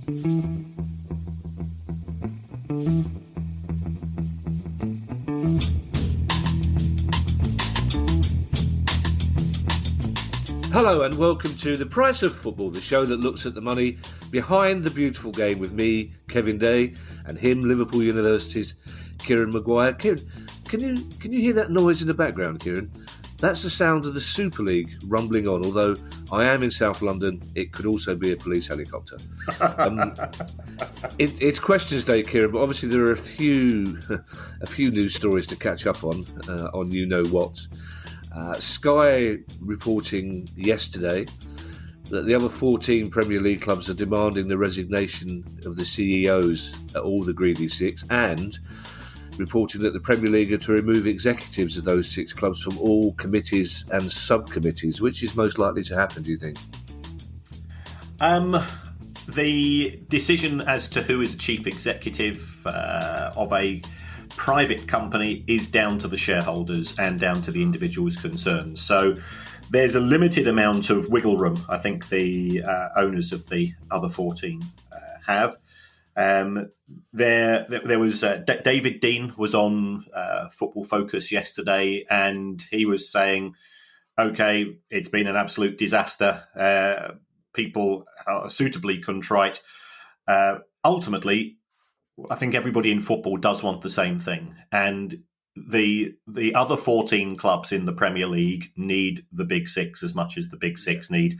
Hello and welcome to The Price of Football, the show that looks at the money behind the beautiful game with me, Kevin Day, and him, Liverpool University's Kieran Maguire. Kieran, can you hear that noise in the background, Kieran? That's the sound of the Super League rumbling on, although I am in South London, it could also be a police helicopter. It's questions day, Kieran, but obviously there are a few news stories to catch up on you know what. Sky reporting yesterday that the other 14 Premier League clubs are demanding the resignation of the CEOs at all the greedy six, and reporting that the Premier League are to remove executives of those six clubs from all committees and subcommittees. Which is most likely to happen, do you think? The decision as to who is a chief executive of a private company is down to the shareholders and down to the individuals concerned. So there's a limited amount of wiggle room, I think the owners of the other 14 have. There was David Dean was on Football Focus yesterday, and he was saying, "Okay, it's been an absolute disaster. People are suitably contrite. Ultimately, I think everybody in football does want the same thing, and the other 14 clubs in the Premier League need the Big Six as much as the Big Six need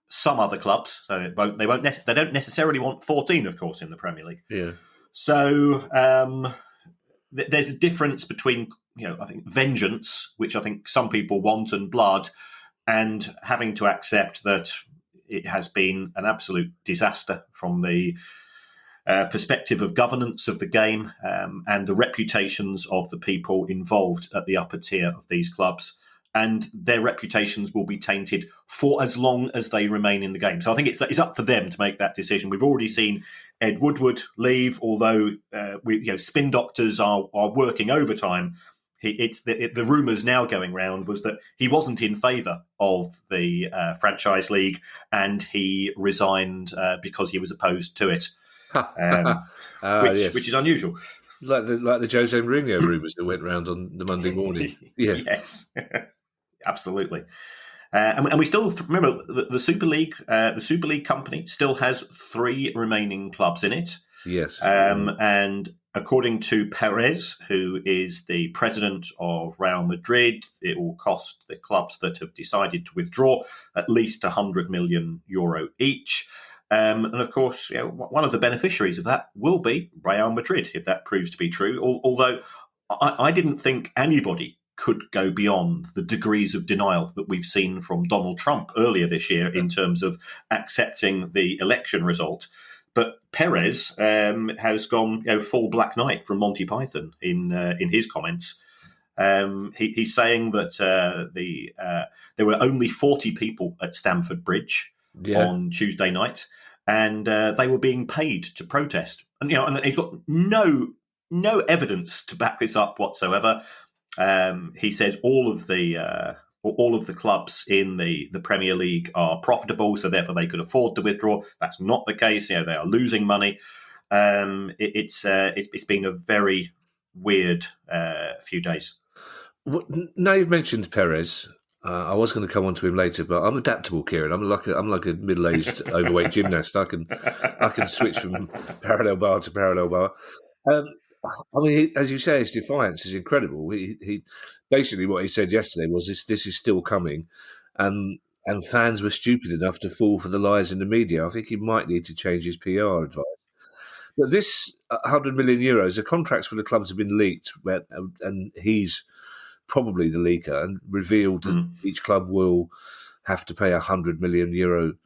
some other clubs. So they don't necessarily want 14, of course, in the Premier League. Yeah. So there's a difference between, I think vengeance, which I think some people want, and blood, and having to accept that it has been an absolute disaster from the perspective of governance of the game and the reputations of the people involved at the upper tier of these clubs. And their reputations will be tainted for as long as they remain in the game. So I think it's up for them to make that decision. We've already seen Ed Woodward leave, although spin doctors are working overtime. The rumours now going round was that he wasn't in favour of the franchise league, and he resigned because he was opposed to it, which is unusual. Like the Jose Mourinho rumours that went round on the Monday morning. Yeah. Yes. Absolutely. And we still remember the Super League. The Super League company still has 3 remaining clubs in it. Yes. And according to Perez, who is the president of Real Madrid, it will cost the clubs that have decided to withdraw at least €100 million each. And of course, one of the beneficiaries of that will be Real Madrid, if that proves to be true. Although I didn't think anybody could go beyond the degrees of denial that we've seen from Donald Trump earlier this year in terms of accepting the election result. But Perez has gone full Black Knight from Monty Python in his comments. He's saying that there were only 40 people at Stamford Bridge on Tuesday night, and they were being paid to protest. And and he's got no evidence to back this up whatsoever. He says all of the clubs in the Premier League are profitable, so therefore they could afford to withdraw. That's not the case. They are losing money. It's been a very weird few days. Well, now you've mentioned Perez. I was going to come on to him later, but I'm adaptable, Kieran. I'm like a middle-aged overweight gymnast. I can switch from parallel bar to parallel bar. I mean, as you say, his defiance is incredible. He basically what he said yesterday was this is still coming, and fans were stupid enough to fall for the lies in the media. I think he might need to change his PR advice. But this €100 million, the contracts for the clubs have been leaked, and he's probably the leaker, and revealed that each club will have to pay €100 million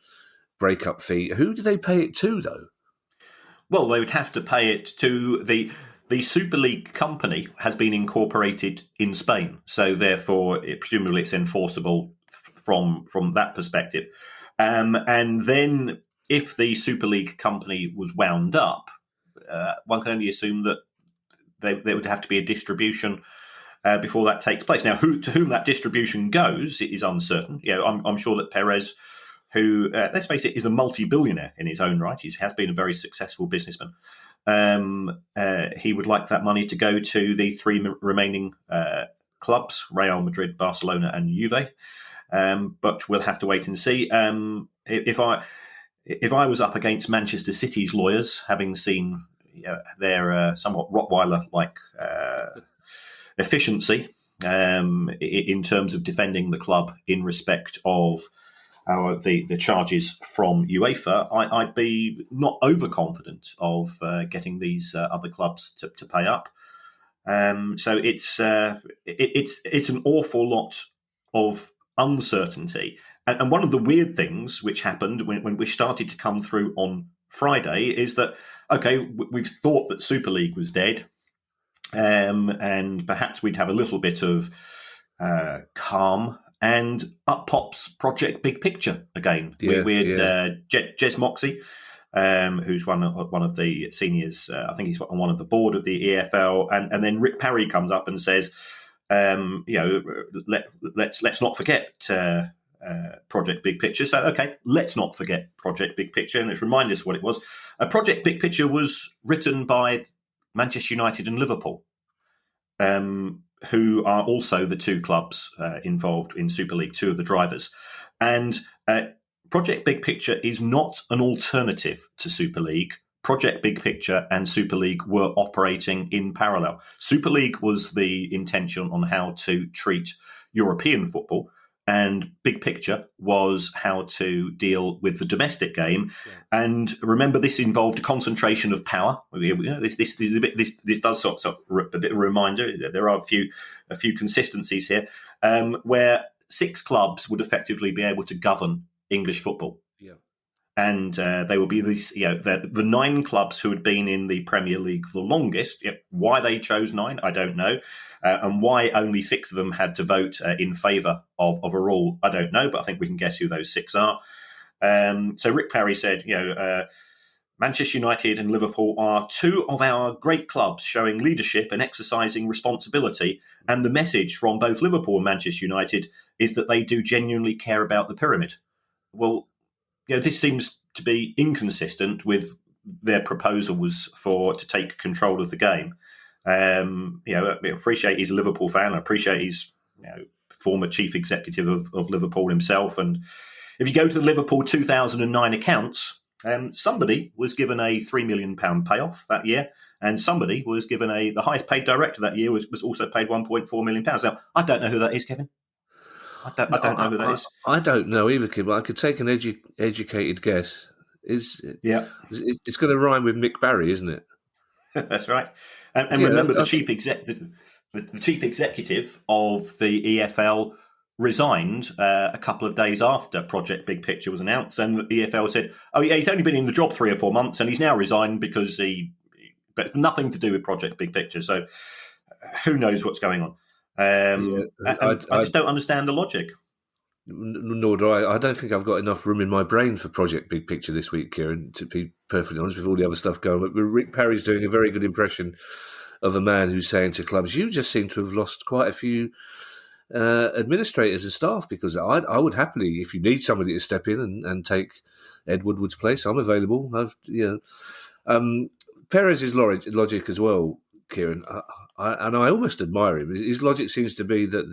breakup fee. Who do they pay it to, though? Well, they would have to pay it to the Super League company has been incorporated in Spain, so therefore, presumably, it's enforceable from that perspective. And then, if the Super League company was wound up, one can only assume that there would have to be a distribution before that takes place. Now, to whom that distribution goes is uncertain. I'm sure that Perez who, let's face it, is a multi-billionaire in his own right. He has been a very successful businessman. He would like that money to go to the three remaining clubs, Real Madrid, Barcelona and Juve. But we'll have to wait and see. If I was up against Manchester City's lawyers, having seen their somewhat Rottweiler-like efficiency in terms of defending the club in respect of the charges from UEFA, I'd be not overconfident of getting these other clubs to pay up. So it's an awful lot of uncertainty. And one of the weird things which happened when we started to come through on Friday is that, okay, we've thought that Super League was dead, and perhaps we'd have a little bit of calm, and up pops Project Big Picture again. Yeah, we had Jez Moxey, who's one of the seniors. I think he's on one of the board of the EFL, and then Rick Parry comes up and says, let's not forget Project Big Picture. So, okay, let's not forget Project Big Picture, and let's remind us what it was. Project Big Picture was written by Manchester United and Liverpool, who are also the two clubs involved in Super League, two of the drivers. And Project Big Picture is not an alternative to Super League. Project Big Picture and Super League were operating in parallel. Super League was the intention on how to treat European football, and Big Picture was how to deal with the domestic game. Yeah. And remember, this involved a concentration of power. This does sort of a bit of a reminder. There are a few consistencies here, where 6 clubs would effectively be able to govern English football. Yeah. And they will be these, the 9 clubs who had been in the Premier League the longest. Why they chose 9, I don't know. And why only 6 of them had to vote in favour of a rule, I don't know, but I think we can guess who those 6 are. So Rick Parry said, Manchester United and Liverpool are 2 of our great clubs showing leadership and exercising responsibility. And the message from both Liverpool and Manchester United is that they do genuinely care about the pyramid. Well, this seems to be inconsistent with their proposal was to take control of the game. I appreciate he's a Liverpool fan. I appreciate he's former chief executive of Liverpool himself. And if you go to the Liverpool 2009 accounts, somebody was given a £3 million payoff that year, and somebody was given the highest paid director that year was also paid £1.4 million. Now, I don't know who that is, Kevin. I don't know who that is. I don't know either, Kim, but I could take an educated guess. It's going to rhyme with Mick Barry, isn't it? That's right. And remember, the chief executive of the EFL resigned a couple of days after Project Big Picture was announced, and the EFL said, "Oh yeah, he's only been in the job 3 or 4 months, and he's now resigned because but nothing to do with Project Big Picture." So who knows what's going on? I just don't understand the logic. Nor do I. I don't think I've got enough room in my brain for Project Big Picture this week, Kieran, to be perfectly honest, with all the other stuff going on. But Rick Parry's doing a very good impression of a man who's saying to clubs, you just seem to have lost quite a few administrators and staff, because I would happily, if you need somebody to step in and take Ed Woodward's place, I'm available. Perez's logic as well, Kieran, and I almost admire him. His logic seems to be that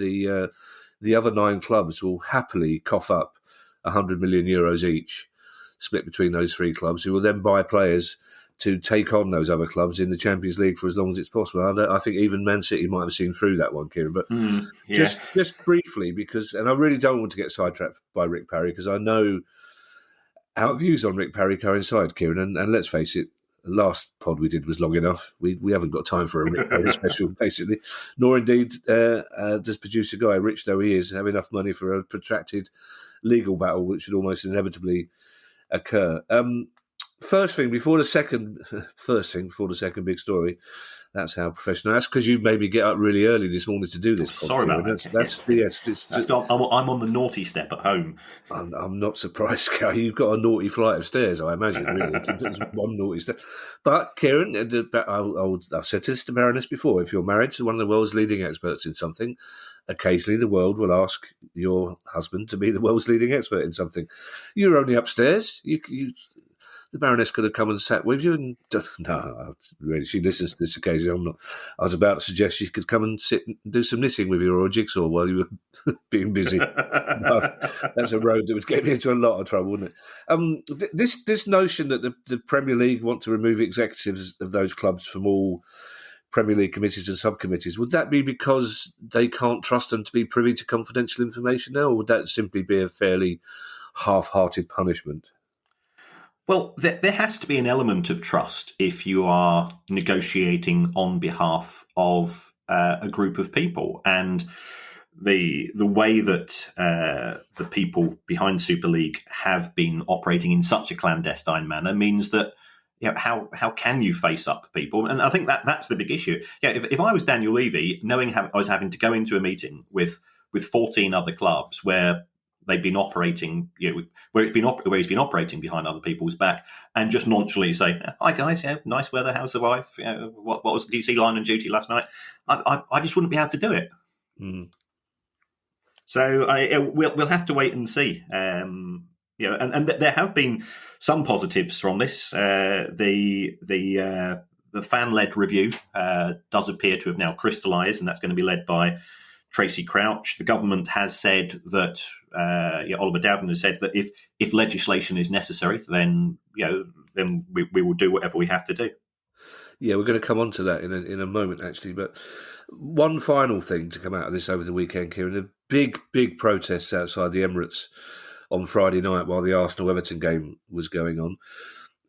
the other 9 clubs will happily cough up €100 million each, split between those 3 clubs, who will then buy players to take on those other clubs in the Champions League for as long as it's possible. I think even Man City might have seen through that one, Kieran. But just briefly, and I really don't want to get sidetracked by Rick Parry, because I know our views on Rick Parry coincide, Kieran, and let's face it, the last pod we did was long enough. We haven't got time for a Rick Parry special, basically. Nor indeed does producer Guy, rich though he is, have enough money for a protracted legal battle which should almost inevitably occur. First thing before the second big story. That's how professional. That's because you made me get up really early this morning to do this. Sorry about that. I'm on the naughty step at home. I'm not surprised, Kieran. You've got a naughty flight of stairs, I imagine. Really, there's one naughty step. But Kieran, I've said this to Baroness before. If you're married to one of the world's leading experts in something, occasionally the world will ask your husband to be the world's leading expert in something. You're only upstairs. The Baroness could have come and sat with you, and no, really, she listens to this occasionally. I'm not. I was about to suggest she could come and sit and do some knitting with you or a jigsaw while you were being busy. That's a road that was getting into a lot of trouble, wouldn't it? This notion that the Premier League want to remove executives of those clubs from all Premier League committees and subcommittees, would that be because they can't trust them to be privy to confidential information now, or would that simply be a fairly half-hearted punishment? Well, there has to be an element of trust if you are negotiating on behalf of a group of people, and the way that the people behind Super League have been operating in such a clandestine manner means that how can you face up people? And I think that's the big issue. Yeah, if I was Daniel Levy, knowing I was having to go into a meeting with 14 other clubs where they've been operating, where he's been operating behind other people's back, and just nonchalantly say, "Hi guys, nice weather. How's the wife? What was the DC line on duty last night?" I just wouldn't be able to do it. Mm. So we'll have to wait and see. And there have been some positives from this. The fan-led review does appear to have now crystallised, and that's going to be led by Tracy Crouch. The government has said that Oliver Dowden has said that if legislation is necessary, then we will do whatever we have to do. Yeah, we're going to come on to that in a moment, actually. But one final thing to come out of this over the weekend, Kieran, the big protests outside the Emirates on Friday night while the Arsenal-Everton game was going on.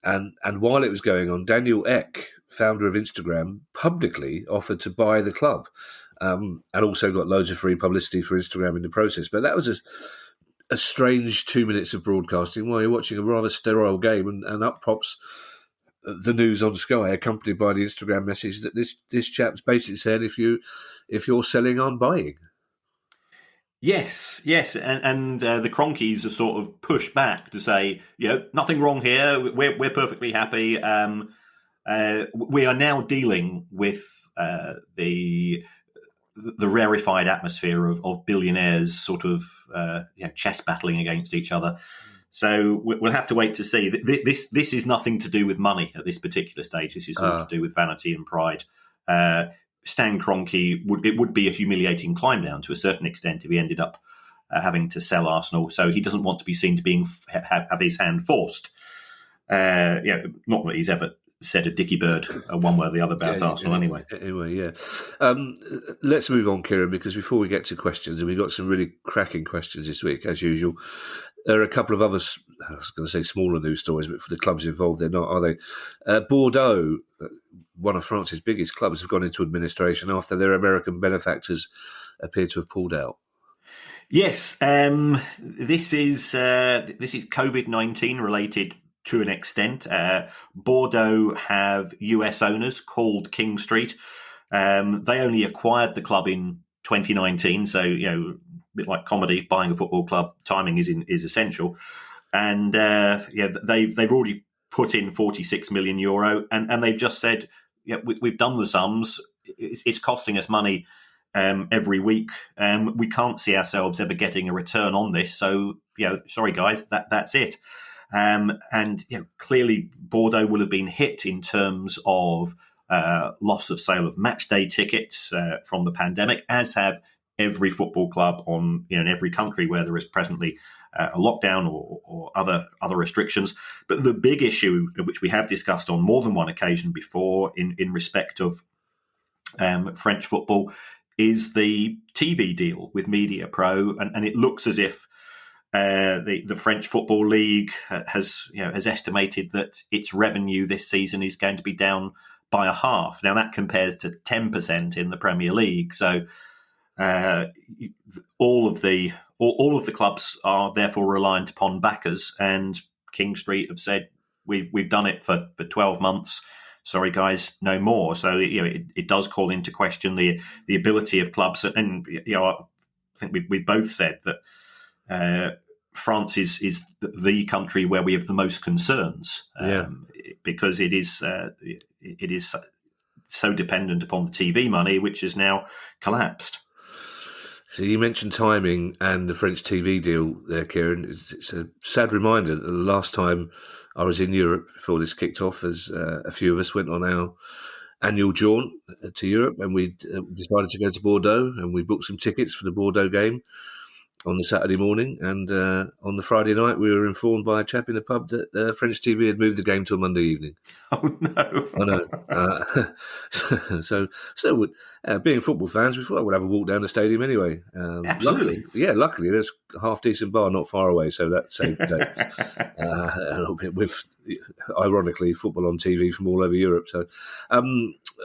And while it was going on, Daniel Ek, founder of Instagram, publicly offered to buy the club. And also got loads of free publicity for Instagram in the process. But that was a strange 2 minutes of broadcasting while you're watching a rather sterile game, and up pops the news on Sky, accompanied by the Instagram message that this chap's basically said, if you're selling, I'm buying. Yes, and the Cronkies have sort of pushed back to say, nothing wrong here. We're perfectly happy. We are now dealing with the rarefied atmosphere of billionaires sort of chess battling against each other. So we'll have to wait to see. This is nothing to do with money at this particular stage. This is all to do with vanity and pride. Stan Kroenke would be a humiliating climb down to a certain extent if he ended up having to sell Arsenal. So he doesn't want to be seen to have his hand forced. Not that he's ever said a dicky bird one way or the other about Arsenal anyway. Anyway, let's move on, Kieran, because before we get to questions, and we've got some really cracking questions this week, as usual, there are a couple of other, I was going to say smaller news stories, but for the clubs involved, they're not, are they? Bordeaux, one of France's biggest clubs, have gone into administration after their American benefactors appear to have pulled out. Yes, this is COVID-19 related to an extent. Bordeaux have US owners called King Street. They only acquired the club in 2019, so a bit like comedy, buying a football club, timing is essential. And they've already put in €46 million, and they've just said, we've done the sums. It's costing us money every week. We can't see ourselves ever getting a return on this. So sorry guys, that's it. And clearly Bordeaux will have been hit in terms of loss of sale of match day tickets from the pandemic, as have every football club in every country where there is presently a lockdown or other restrictions. But the big issue, which we have discussed on more than one occasion before in respect of French football, is the TV deal with Media Pro, and it looks as if the French Football League has estimated that its revenue this season is going to be down by a half. Now that compares to 10% in the Premier League. So all of the clubs are therefore reliant upon backers, and King Street have said, we've done it for 12 months. Sorry, guys, no more. So it does call into question the ability of clubs, and I think we both said that France is the country where we have the most concerns, because it is so dependent upon the TV money, which has now collapsed. So you mentioned timing and the French TV deal there, Kieran. It's a sad reminder that the last time I was in Europe before this kicked off, as a few of us went on our annual jaunt to Europe, and we decided to go to Bordeaux, and we booked some tickets for the Bordeaux game on the Saturday morning, and on the Friday night we were informed by a chap in the pub that French TV had moved the game till Monday evening. Oh no! I know. So being football fans, we thought we'd have a walk down the stadium anyway. Absolutely. Luckily there's a half decent bar not far away, so that saved the day. A little bit with, ironically, football on TV from all over Europe. So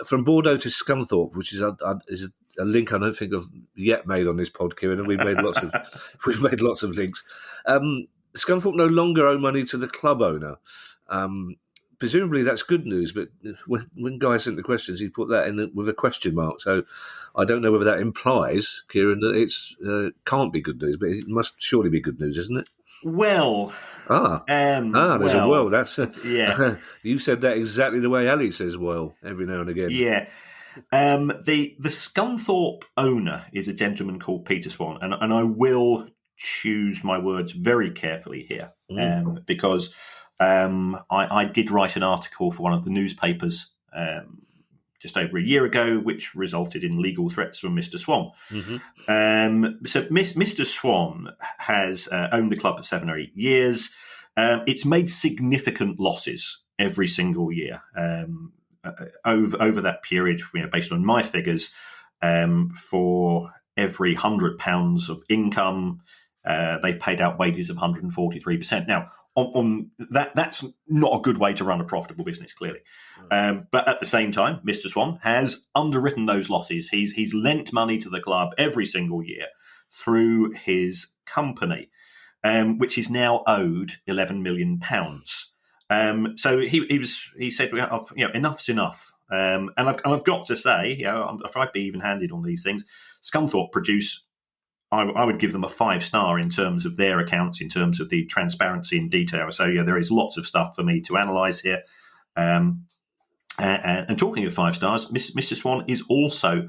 from Bordeaux to Scunthorpe, which is a link I don't think I've yet made on this pod, Kieran, and we've made lots of links. Scunthorpe no longer owe money to the club owner. Presumably that's good news, but when Guy sent the questions, he put that in with a question mark. So I don't know whether that implies, Kieran, that it's can't be good news, but it must surely be good news, isn't it? Well, there's a well. That's yeah. You said that exactly the way Ali says well every now and again. Yeah. The Scunthorpe owner is a gentleman called Peter Swan, and I will choose my words very carefully here, because I did write an article for one of the newspapers just over a year ago, which resulted in legal threats from Mr. Swan. Mm-hmm. So Mr. Swan has owned the club for 7 or 8 years. It's made significant losses every single year. Over that period, based on my figures, for every £100 of income, they paid out wages of 143%. Now, on that's not a good way to run a profitable business, clearly. But at the same time, Mr. Swan has underwritten those losses. He's lent money to the club every single year through his company, which is now owed £11 million. So he said, enough's enough. And I've got to say, I try to be even-handed on these things. Scunthorpe produce, I would give them a 5-star in terms of their accounts, in terms of the transparency and detail. So there is lots of stuff for me to analyse here. And talking of 5 stars, Mr. Swan is also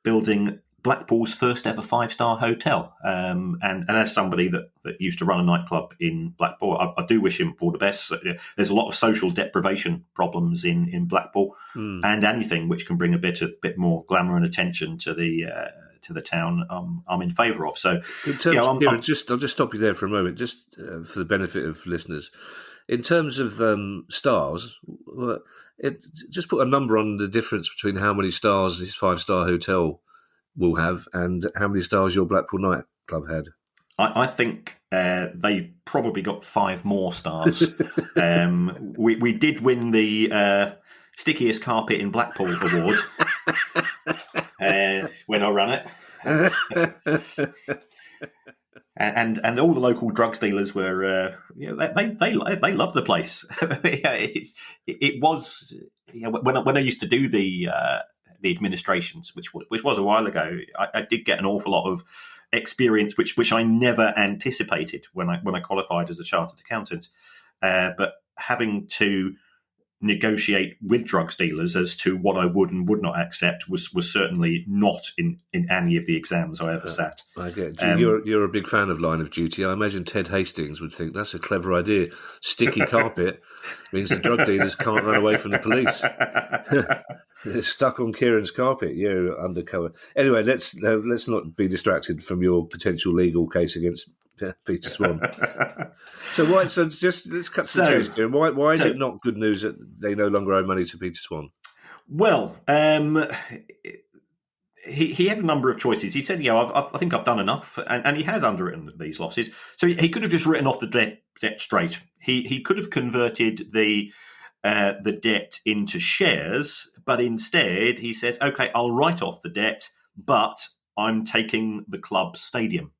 building Blackpool's first ever 5-star hotel. And as somebody that used to run a nightclub in Blackpool, I do wish him all the best. There's a lot of social deprivation problems in Blackpool, and anything which can bring a bit more glamour and attention to the town, I'm in favour of. So, in terms, I'll just stop you there for a moment, just for the benefit of listeners. In terms of stars, just put a number on the difference between how many stars this 5-star hotel will have and how many stars your Blackpool nightclub had. I think they probably got 5 more stars. We did win the stickiest carpet in Blackpool award when I ran it. And all the local drug dealers were, they love the place. It was when I used to do the administrations, which was a while ago. I did get an awful lot of experience, which I never anticipated when I qualified as a chartered accountant. But having to negotiate with drug dealers as to what I would and would not accept was certainly not in any of the exams I ever sat. I get it. You're a big fan of Line of Duty. I imagine Ted Hastings would think that's a clever idea. Sticky carpet means the drug dealers can't run away from the police. They're stuck on Kieran's carpet. You're undercover. Anyway, let's not be distracted from your potential legal case against Peter Swan. Let's cut to the chase here. Why is it not good news that they no longer owe money to Peter Swan? Well, he had a number of choices. He said, I think I've done enough, and he has underwritten these losses. So he could have just written off the debt straight. He could have converted the debt into shares, but instead he says, okay, I'll write off the debt, but I'm taking the club's stadium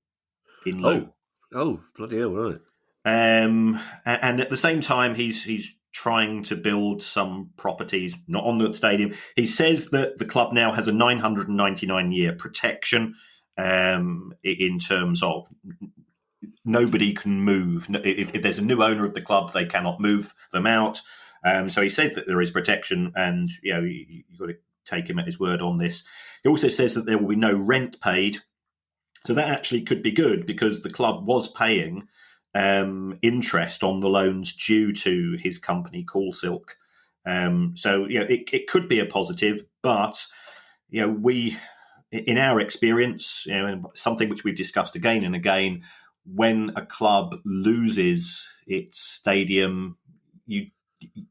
in lieu. Oh, bloody hell, right. And at the same time, he's trying to build some properties not on the stadium. He says that the club now has a 999-year protection in terms of nobody can move. If there's a new owner of the club, they cannot move them out. So he said that there is protection, and you've got to take him at his word on this. He also says that there will be no rent paid. So that actually could be good, because the club was paying interest on the loans due to his company, Cool Silk. So it could be a positive, but we, in our experience, something which we've discussed again and again, when a club loses its stadium,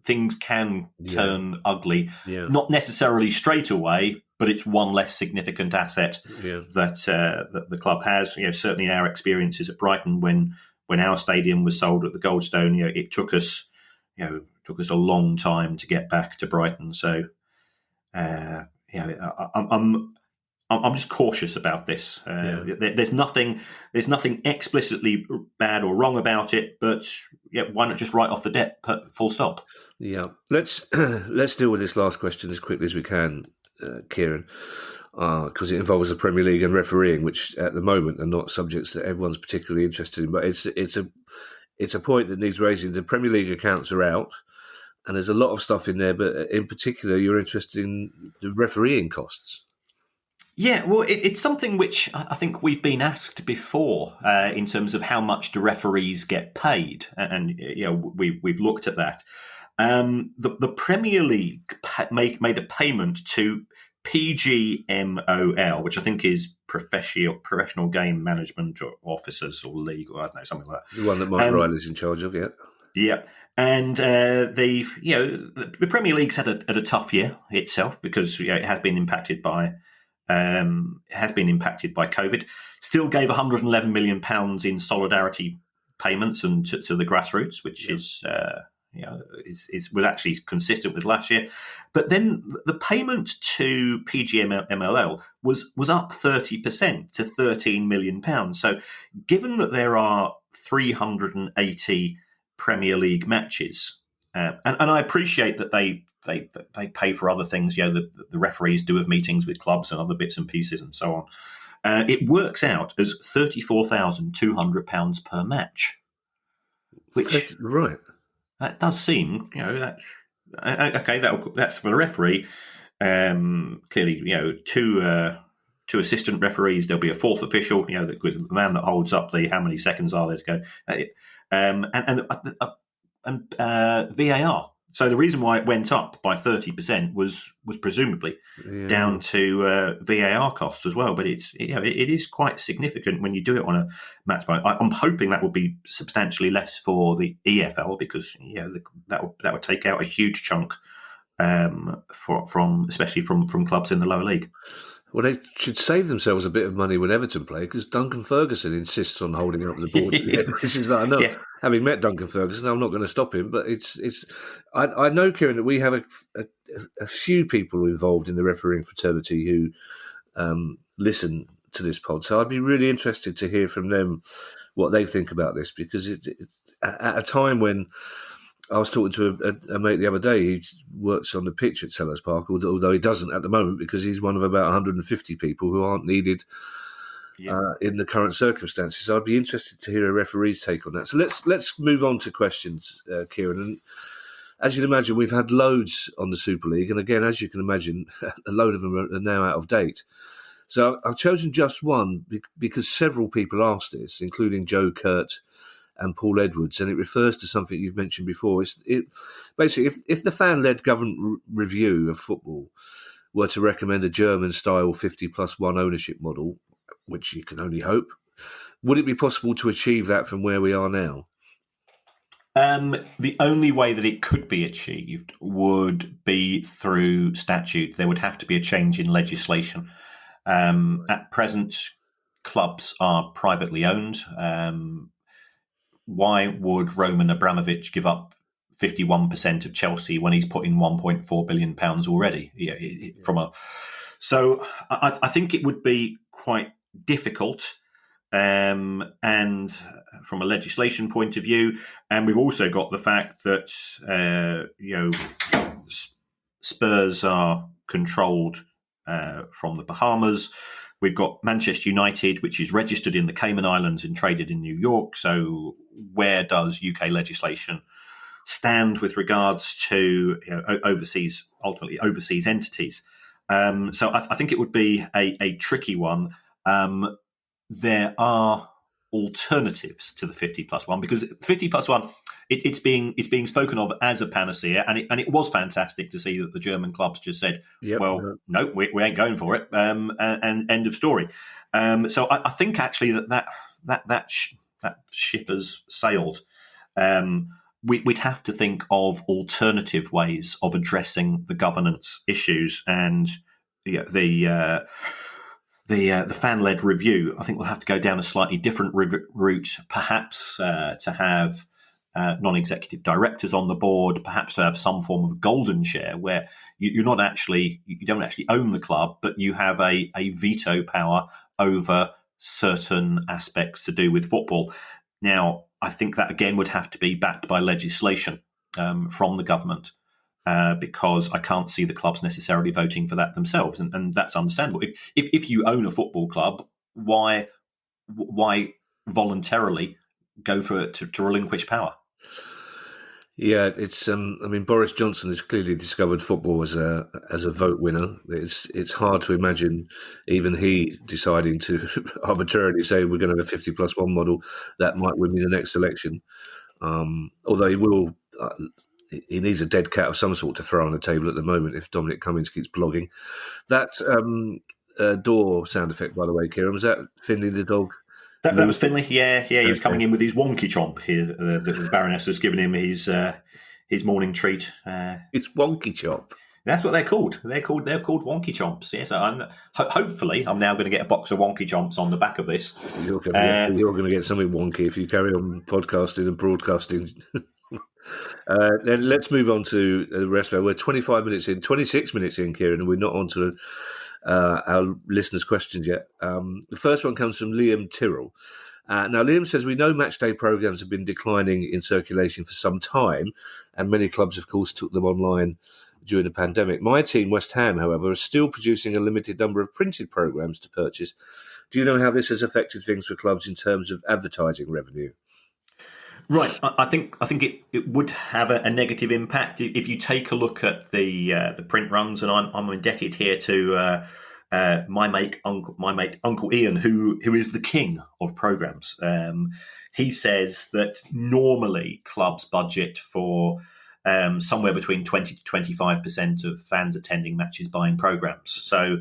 things can turn ugly. Yeah. Not necessarily straight away, but it's one less significant asset that the club has. Certainly in our experiences at Brighton, when our stadium was sold at the Goldstone, it took us a long time to get back to Brighton. So, I'm just cautious about this. There's nothing explicitly bad or wrong about it, but why not just write off the debt? Full stop. Yeah, let's deal with this last question as quickly as we can, Kieran, because it involves the Premier League and refereeing, which at the moment are not subjects that everyone's particularly interested in. But it's a point that needs raising. The Premier League accounts are out, and there's a lot of stuff in there. But in particular, you're interested in the refereeing costs. Yeah, well, it's something which I think we've been asked before in terms of how much do referees get paid, and we've looked at that. The Premier League made a payment to PGMOL, which I think is Professional Game Management Officers or League, or I don't know, something like that. The one that Mike Riley's in charge of, yeah. Yeah. And the Premier League's had a tough year itself, because it has been impacted by COVID. Still gave £111 million in solidarity payments and to the grassroots, which is was actually consistent with last year. But then the payment to PGMOL was up 30% to £13 million. So given that there are 380 Premier League matches, and I appreciate that they pay for other things. The referees do have meetings with clubs and other bits and pieces and so on. It works out as £34,200 per match, which right. That does seem that's for the referee. Clearly, two assistant referees. There'll be a fourth official. The man that holds up the how many seconds are there to go, and VAR. So the reason why it went up by 30% was presumably down to VAR costs as well. But it is quite significant when you do it on a match by. I'm hoping that will be substantially less for the EFL, because that would take out a huge chunk especially from clubs in the lower league. Well, they should save themselves a bit of money when Everton play, because Duncan Ferguson insists on holding up the board. This is like, I know, having met Duncan Ferguson, I'm not going to stop him. But I know, Kieran, that we have a few people involved in the refereeing fraternity who listen to this pod. So I'd be really interested to hear from them what they think about this, because at a time when I was talking to a mate the other day who works on the pitch at Sellers Park, although he doesn't at the moment, because he's one of about 150 people who aren't needed in the current circumstances. So I'd be interested to hear a referee's take on that. So let's move on to questions, Kieran. And as you'd imagine, we've had loads on the Super League. And again, as you can imagine, a load of them are now out of date. So I've chosen just one because several people asked this, including Joe Kurt and Paul Edwards, and it refers to something you've mentioned before. Basically, if the fan-led government review of football were to recommend a German-style 50+1 ownership model, which you can only hope, would it be possible to achieve that from where we are now? The only way that it could be achieved would be through statute. There would have to be a change in legislation. At present, clubs are privately owned. Why would Roman Abramovich give up 51% of Chelsea when he's put in £1.4 billion already? So I think it would be quite difficult. and from a legislation point of view, and we've also got the fact that Spurs are controlled from the Bahamas. We've got Manchester United, which is registered in the Cayman Islands and traded in New York. So where does UK legislation stand with regards to ultimately overseas entities? So I think it would be a tricky one. There are alternatives to the 50+1 because 50+1 it's being spoken of as a panacea, and it was fantastic to see that the German clubs just said, no, we ain't going for it, and end of story. So I think actually that ship has sailed. We'd have to think of alternative ways of addressing the governance issues, and the fan-led review. I think we'll have to go down a slightly different route, perhaps to have non-executive directors on the board, perhaps to have some form of golden share where you don't actually own the club, but you have a veto power over certain aspects to do with football. Now, I think that again would have to be backed by legislation from the government. Because I can't see the clubs necessarily voting for that themselves, and that's understandable. If you own a football club, why voluntarily go for it to relinquish power? Yeah, it's. I mean, Boris Johnson has clearly discovered football as a vote winner. It's hard to imagine even he deciding to arbitrarily say we're going to have a 50+1 model that might win me the next election. Although he will. He needs a dead cat of some sort to throw on the table at the moment if Dominic Cummings keeps blogging. That door sound effect, by the way, Kieran, was that Finley the dog? That was Finley, yeah. He was coming in with his wonky chomp here. The Baroness has given him his morning treat. It's wonky chomp. That's what they're called. They're called wonky chomps. Yes, hopefully I'm now going to get a box of wonky chomps on the back of this. You're going to get something wonky if you carry on podcasting and broadcasting. Then let's move on to the rest of it. We're 26 minutes in, Kieran, and we're not on to our listeners' questions yet. The first one comes from Liam Tyrrell. Now, Liam says, we know matchday programmes have been declining in circulation for some time, and many clubs, of course, took them online during the pandemic. My team, West Ham, however, is still producing a limited number of printed programmes to purchase. Do you know how this has affected things for clubs in terms of advertising revenue? Right, I think it would have a negative impact if you take a look at the print runs, and I'm indebted here to my mate Uncle Ian, who is the king of programs. He says that normally clubs budget for somewhere between 20 to 25% of fans attending matches buying programs. So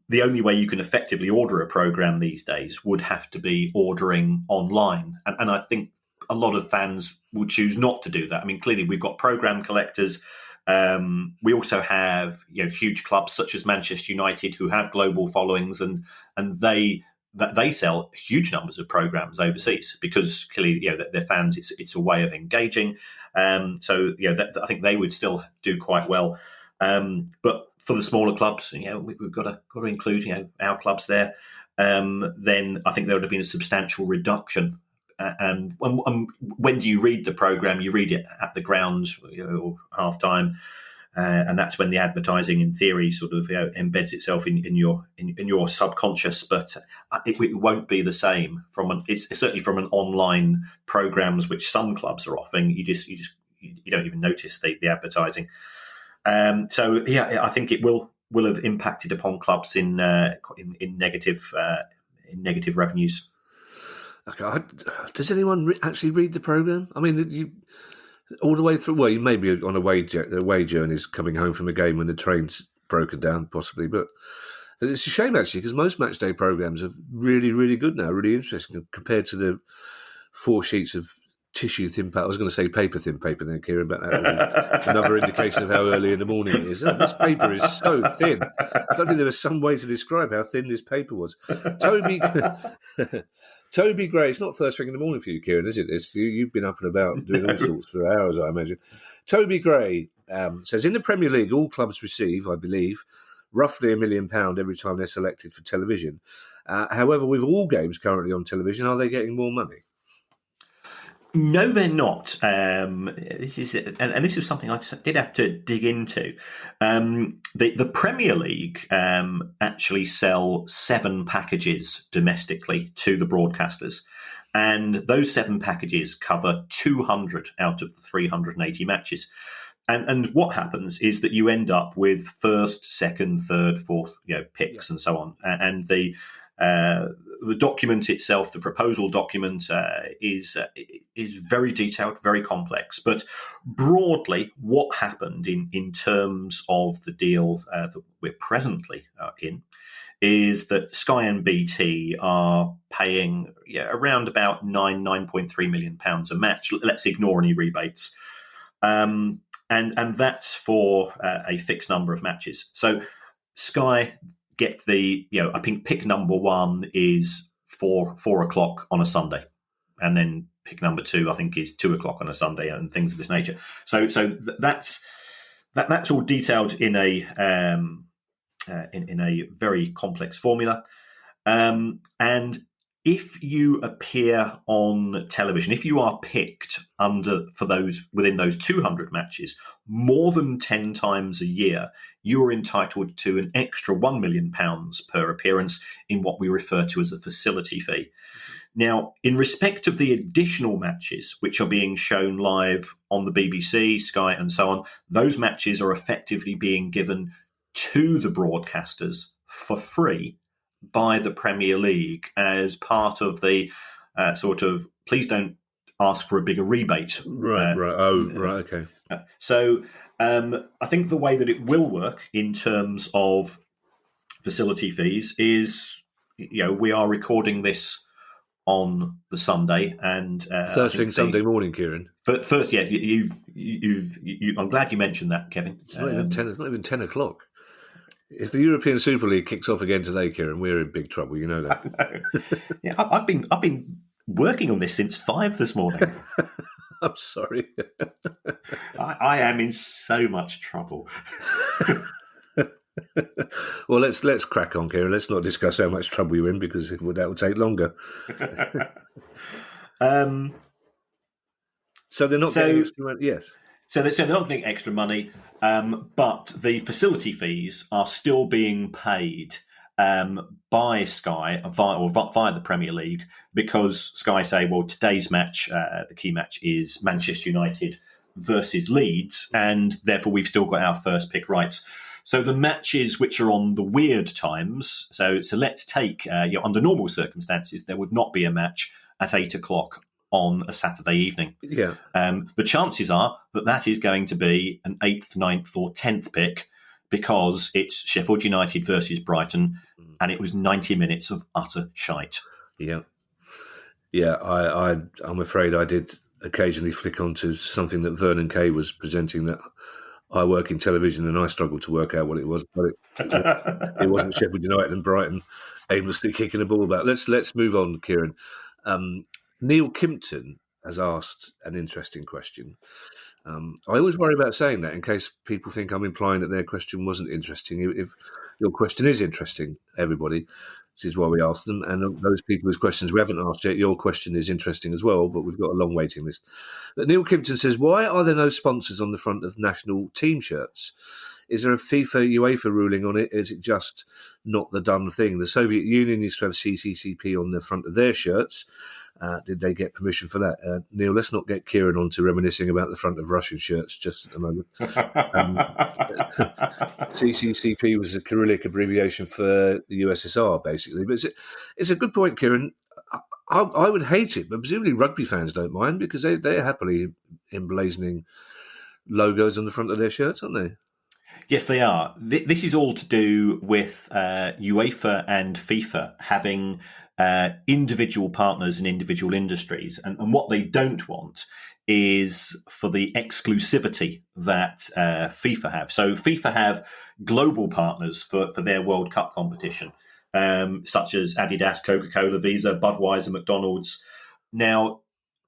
the only way you can effectively order a program these days would have to be ordering online. And I think a lot of fans will choose not to do that. I mean, clearly we've got program collectors. We also have huge clubs such as Manchester United who have global followings, and they sell huge numbers of programs overseas because clearly their fans, it's a way of engaging. So I think they would still do quite well. But for the smaller clubs, we've got to include our clubs there. Then I think there would have been a substantial reduction. And when do you read the program? You read it at the ground or half time, and that's when the advertising, in theory, sort of embeds itself in your subconscious. But it won't be the same it's certainly from an online programs, which some clubs are offering. You don't even notice the advertising. So I think it will have impacted upon clubs in negative revenues. Okay. Does anyone actually read the programme? I mean, you all the way through. Well, you may be on away journeys coming home from a game when the train's broken down, possibly. But it's a shame actually because most matchday programmes are really, really good now, really interesting compared to the 4 sheets of tissue thin paper. I was going to say paper thin paper then, Kieran, but that was another indication of how early in the morning it is. This paper is so thin. I don't think there was some way to describe how thin this paper was. Toby Gray, it's not first thing in the morning for you, Kieran, is it? You've been up and about doing all sorts for hours, I imagine. Toby Gray says, in the Premier League, all clubs receive, I believe, roughly £1 million every time they're selected for television. However, with all games currently on television, are they getting more money? No, they're not. This is something I did have to dig into. The Premier League actually sell 7 packages domestically to the broadcasters, and those 7 packages cover 200 out of the 380 matches. And what happens is that you end up with first, second, third, fourth, picks and so on, and the document itself, the proposal document, is very detailed, very complex. But broadly, what happened in terms of the deal that we're presently in is that Sky and BT are paying around about £9.3 million a match. Let's ignore any rebates. And that's for a fixed number of matches. So Sky get the, I think pick number 1 is 4 o'clock on a Sunday, and then pick number 2 I think is 2 o'clock on a Sunday, and things of this nature. So that's all detailed in a very complex formula, and if you appear on television, if you are picked within those 200 matches more than 10 times a year, you are entitled to an extra £1 million per appearance in what we refer to as a facility fee. Now, in respect of the additional matches which are being shown live on the BBC, Sky, and so on, those matches are effectively being given to the broadcasters for free by the Premier League as part of the sort of, please don't ask for a bigger rebate. Right. Okay. So I think the way that it will work in terms of facility fees is, we are recording this on the Sunday, and first thing Sunday morning, Kieran. First, yeah, I'm glad you mentioned that, Kevin. It's not even 10. It's not even 10 o'clock. If the European Super League kicks off again today, Kieran, we're in big trouble. You know that. Yeah, I've been working on this since 5 this morning. I'm sorry. I am in so much trouble. Well, let's crack on, Kieran. Let's not discuss how much trouble you're in, because that will take longer. So they're not getting extra money. Yes. So they're not getting extra money, but the facility fees are still being paid by Sky via the Premier League, because Sky say, well, today's match, the key match is Manchester United versus Leeds, and therefore we've still got our first pick rights. So the matches which are on the weird times, so let's take, under normal circumstances, there would not be a match at 8 o'clock on a Saturday evening. Yeah. The chances are that is going to be an 8th, 9th or 10th pick, because it's Sheffield United versus Brighton, and it was 90 minutes of utter shite. Yeah. Yeah, I'm afraid I did occasionally flick onto something that Vernon Kay was presenting that I work in television, and I struggled to work out what it was. But it wasn't Sheffield United and Brighton aimlessly kicking a ball about. Let's move on, Kieran. Neil Kimpton has asked an interesting question. I always worry about saying that in case people think I'm implying that their question wasn't interesting. If your question is interesting, everybody, this is why we ask them. And those people whose questions we haven't asked yet, your question is interesting as well, but we've got a long waiting list. But Neil Kimpton says, why are there no sponsors on the front of national team shirts? Is there a FIFA, UEFA ruling on it? Is it just not the done thing? The Soviet Union used to have CCCP on the front of their shirts. Did they get permission for that? Neil, let's not get Kieran on to reminiscing about the front of Russian shirts just at the moment. CCCP was a Cyrillic abbreviation for the USSR, basically. But it's a good point, Kieran. I would hate it, but presumably rugby fans don't mind, because they're happily emblazoning logos on the front of their shirts, aren't they? Yes, they are. This is all to do with UEFA and FIFA having individual partners in individual industries. And what they don't want is for the exclusivity that FIFA have. So FIFA have global partners for their World Cup competition, such as Adidas, Coca-Cola, Visa, Budweiser, McDonald's. Now,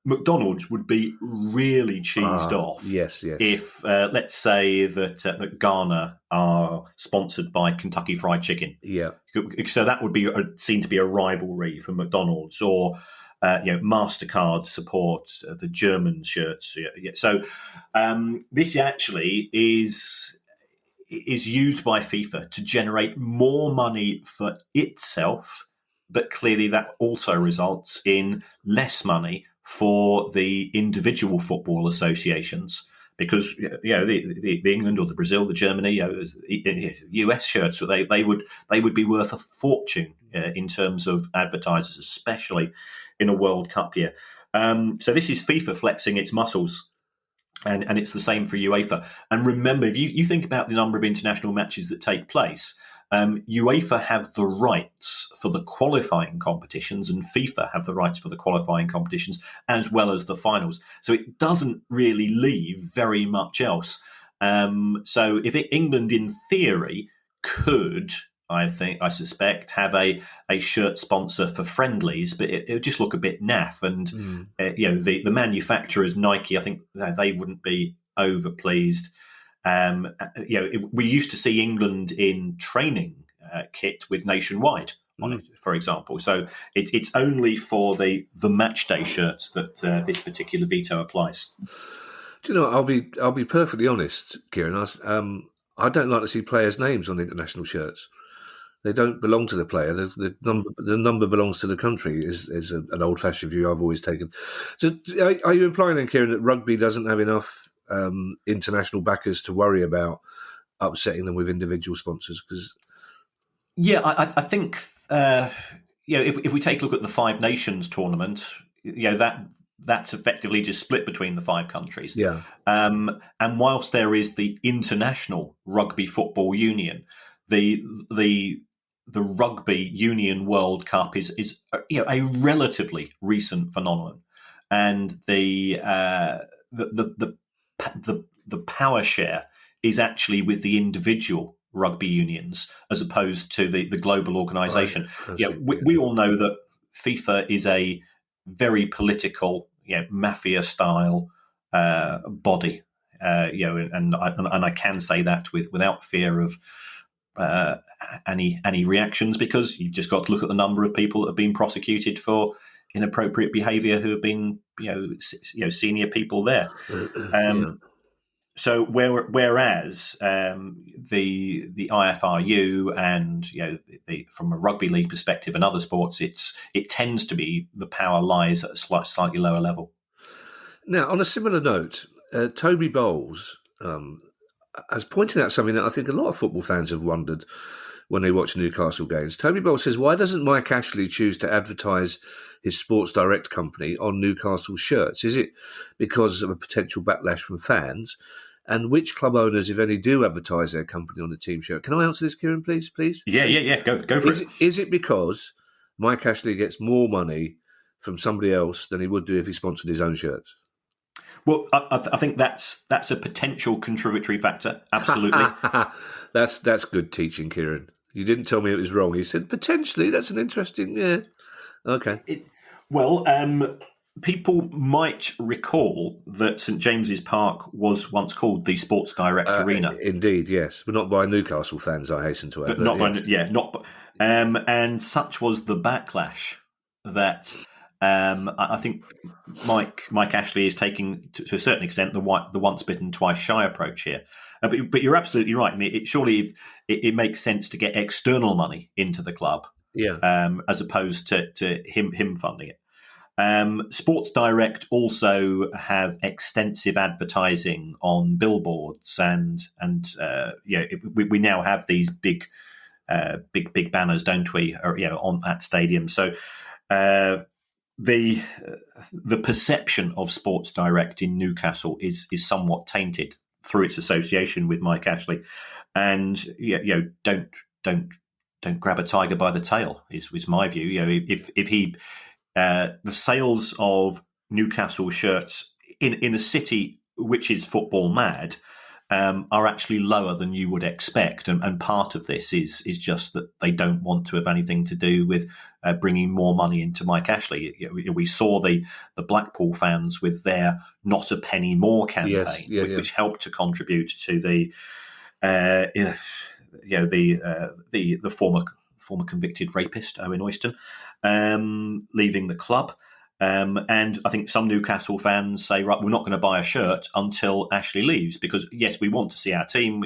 McDonald's would be really cheesed off Yes. if, let's say, that Ghana are sponsored by Kentucky Fried Chicken. Yeah. So that would be seen to be a rivalry for McDonald's, or MasterCard support the German shirts. Yeah. So this actually is used by FIFA to generate more money for itself, but clearly that also results in less money for the individual football associations, because the England or the Brazil, the Germany, US shirts, they would be worth a fortune in terms of advertisers, especially in a World Cup year. So this is FIFA flexing its muscles. And it's the same for UEFA. And remember, if you think about the number of international matches that take place, UEFA have the rights for the qualifying competitions, and FIFA have the rights for the qualifying competitions as well as the finals. So it doesn't really leave very much else. So if England, in theory, could, I suspect, have a shirt sponsor for friendlies, but it would just look a bit naff. And the manufacturers, Nike, I think they wouldn't be over pleased. We used to see England in training kit with Nationwide on it, for example. So it's only for the match day shirts that this particular veto applies. Do you know? I'll be perfectly honest, Kieran. I don't like to see players' names on international shirts. They don't belong to the player. The number belongs to the country is an old-fashioned view I've always taken. So are you implying then, Kieran, that rugby doesn't have enough international backers to worry about upsetting them with individual sponsors? I think if we take a look at the Five Nations tournament, that's effectively just split between the 5 countries. Yeah. And whilst there is the International Rugby Football Union, the Rugby Union World Cup is a relatively recent phenomenon, and the power share is actually with the individual rugby unions as opposed to the global organisation. Right. We all know that FIFA is a very political, mafia style body, and I can say that without fear of any reactions, because you've just got to look at the number of people that have been prosecuted for inappropriate behaviour who have been senior people there. So whereas the IFRU and from a rugby league perspective and other sports, it tends to be the power lies at a slightly lower level. Now, on a similar note, Toby Bowles has pointed out something that I think a lot of football fans have wondered when they watch Newcastle games. Toby Bowles says, why doesn't Mike Ashley choose to advertise his Sports Direct company on Newcastle shirts? Is it because of a potential backlash from fans? And which club owners, if any, do advertise their company on the team shirt? Can I answer this, Kieran, please? Yeah. Go for it. Is it because Mike Ashley gets more money from somebody else than he would do if he sponsored his own shirts? Well, I think that's a potential contributory factor. Absolutely. That's good teaching, Kieran. You didn't tell me it was wrong. You said potentially. That's an interesting. Yeah. Okay. People might recall that St James's Park was once called the Sports Direct Arena. Indeed, yes, but not by Newcastle fans, I hasten to add. And such was the backlash that I think Mike Ashley is taking to a certain extent the once bitten, twice shy approach here. But you're absolutely right. I mean, surely it makes sense to get external money into the club, as opposed to him funding it. Sports Direct also have extensive advertising on billboards, and we now have these big banners, don't we? On at stadiums. So the perception of Sports Direct in Newcastle is somewhat tainted through its association with Mike Ashley, and don't grab a tiger by the tail is my view. If he the sales of Newcastle shirts in a city which is football mad are actually lower than you would expect. And part of this is just that they don't want to have anything to do with bringing more money into Mike Ashley. We saw the Blackpool fans with their "Not a Penny More" campaign, which helped to contribute to the former convicted rapist Owen Oyston leaving the club. And I think some Newcastle fans say, right, we're not going to buy a shirt until Ashley leaves, because yes, we want to see our team.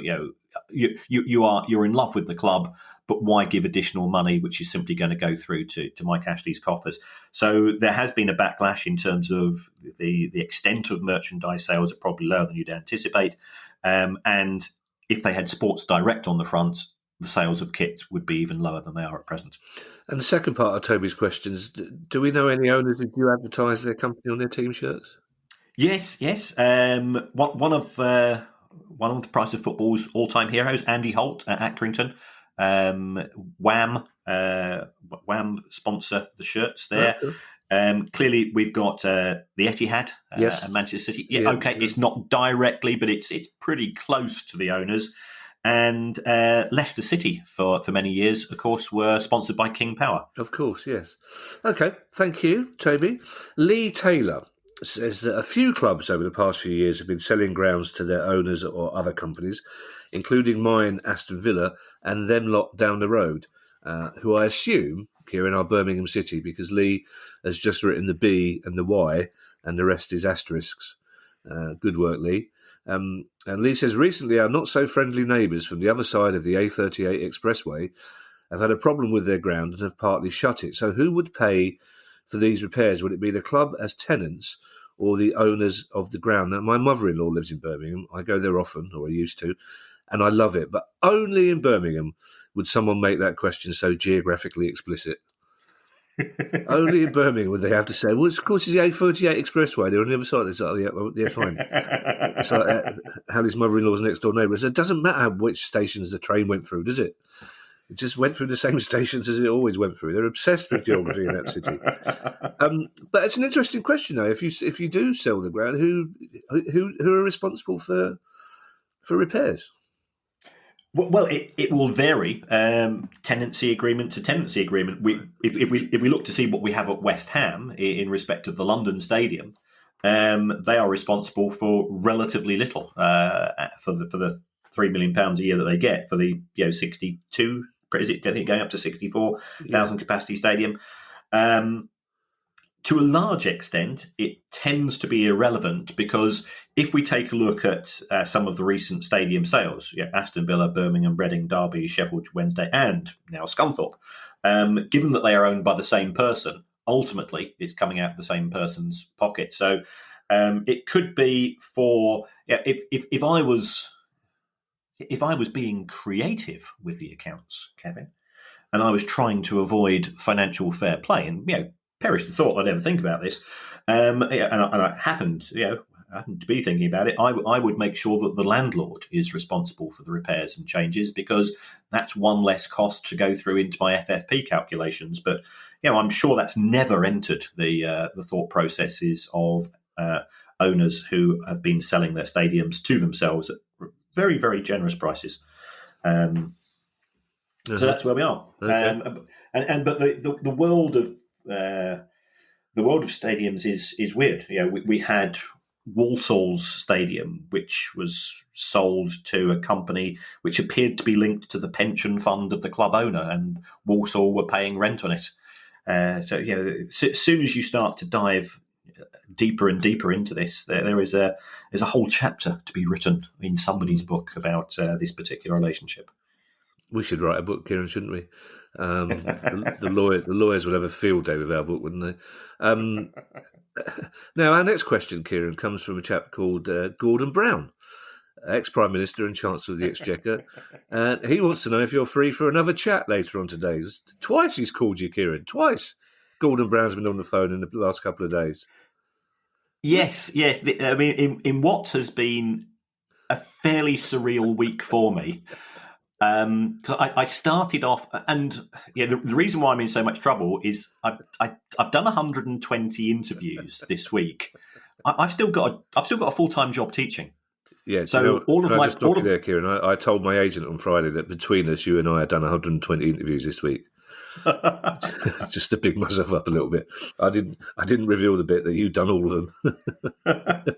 You're in love with the club, but why give additional money, which is simply going to go through to Mike Ashley's coffers? So there has been a backlash in terms of the extent of merchandise sales are probably lower than you'd anticipate. And if they had Sports Direct on the front, the sales of kit would be even lower than they are at present. And the second part of Toby's questions, do we know any owners who do advertise their company on their team shirts? Yes. One of the Price of Football's all-time heroes, Andy Holt at Accrington. Wham sponsor the shirts there. Okay. Clearly, we've got the Etihad at Manchester City. It's not directly, but it's pretty close to the owners. And Leicester City, for many years, of course, were sponsored by King Power. Of course, yes. Okay, thank you, Toby. Lee Taylor says that a few clubs over the past few years have been selling grounds to their owners or other companies, including mine, Aston Villa, and them lot down the road, who I assume, Kieran, are Birmingham City, because Lee has just written the B and the Y, and the rest is asterisks. Good work, Lee. And Lee says, recently our not-so-friendly neighbours from the other side of the A38 expressway have had a problem with their ground and have partly shut it. So who would pay for these repairs? Would it be the club as tenants or the owners of the ground? Now, my mother-in-law lives in Birmingham. I go there often, or I used to, and I love it. But only in Birmingham would someone make that question so geographically explicit. Only in Birmingham would they have to say, well, of course, it's the A38 expressway. They're on the other side. It's like, yeah, fine. It's like Hallie's mother-in-law's next door neighbour. So it doesn't matter which stations the train went through, does it? It just went through the same stations as it always went through. They're obsessed with geography in that city. But it's an interesting question, though. If you do sell the ground, who are responsible for repairs? Well, it will vary, tenancy agreement to tenancy agreement. If we look to see what we have at West Ham in respect of the London Stadium, they are responsible for relatively little for the £3 million a year that they get for the 62. Is it? I think going up to 64,000 capacity stadium. To a large extent, it tends to be irrelevant, because if we take a look at some of the recent stadium sales, Aston Villa, Birmingham, Reading, Derby, Sheffield Wednesday, and now Scunthorpe, given that they are owned by the same person, ultimately it's coming out of the same person's pocket. So it could be for if I was being creative with the accounts, Kevin, and I was trying to avoid financial fair play, and perish the thought I'd ever think about this, and I happened to be thinking about it. I would make sure that the landlord is responsible for the repairs and changes, because that's one less cost to go through into my FFP calculations. But I'm sure that's never entered the thought processes of owners who have been selling their stadiums to themselves at very, very generous prices. So that's where we are. Okay. But the world of stadiums is weird. We had Walsall's stadium, which was sold to a company which appeared to be linked to the pension fund of the club owner, and Walsall were paying rent on it. As soon as you start to dive deeper and deeper into this, there's a whole chapter to be written in somebody's book about this particular relationship. We should write a book, Kieran, shouldn't we? The lawyers would have a field day with our book, wouldn't they? Now, our next question, Kieran, comes from a chap called Gordon Brown, ex-Prime Minister and Chancellor of the Exchequer. And he wants to know if you're free for another chat later on today. Twice he's called you, Kieran. Twice. Gordon Brown's been on the phone in the last couple of days. Yes. I mean, in what has been a fairly surreal week for me. Because I started off, and the reason why I'm in so much trouble is I've done 120 interviews this week. I've still got a full-time job teaching. Yeah. So all of can I my just stop you there, Kieran? I told my agent on Friday that between us, you and I had done 120 interviews this week. Just to big myself up a little bit. I didn't reveal the bit that you'd done all of them.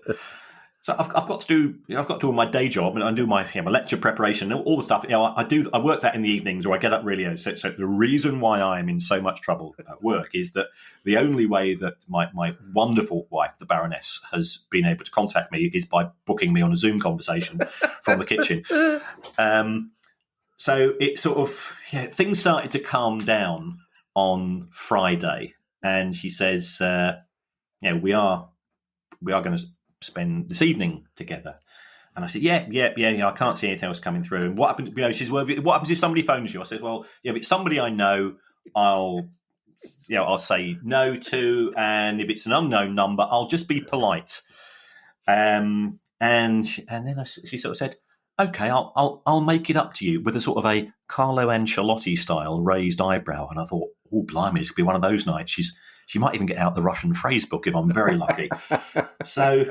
So I've got to do my day job, and I do my lecture preparation, all the stuff. I work that in the evenings, or I get up really early. So the reason why I'm in so much trouble at work is that the only way that my wonderful wife, the Baroness, has been able to contact me is by booking me on a Zoom conversation from the kitchen. So it sort of things started to calm down on Friday, and she says, we are going to spend this evening together. And I said, yeah, I can't see anything else coming through. And what happened? She says, well, what happens if somebody phones you? I said, well, if it's somebody I know, I'll say no to, and if it's an unknown number, I'll just be polite. And then she sort of said, okay, I'll make it up to you, with a sort of a Carlo Ancelotti style raised eyebrow. And I thought, oh, blimey, it's going to be one of those nights. She might even get out the Russian phrase book if I'm very lucky. So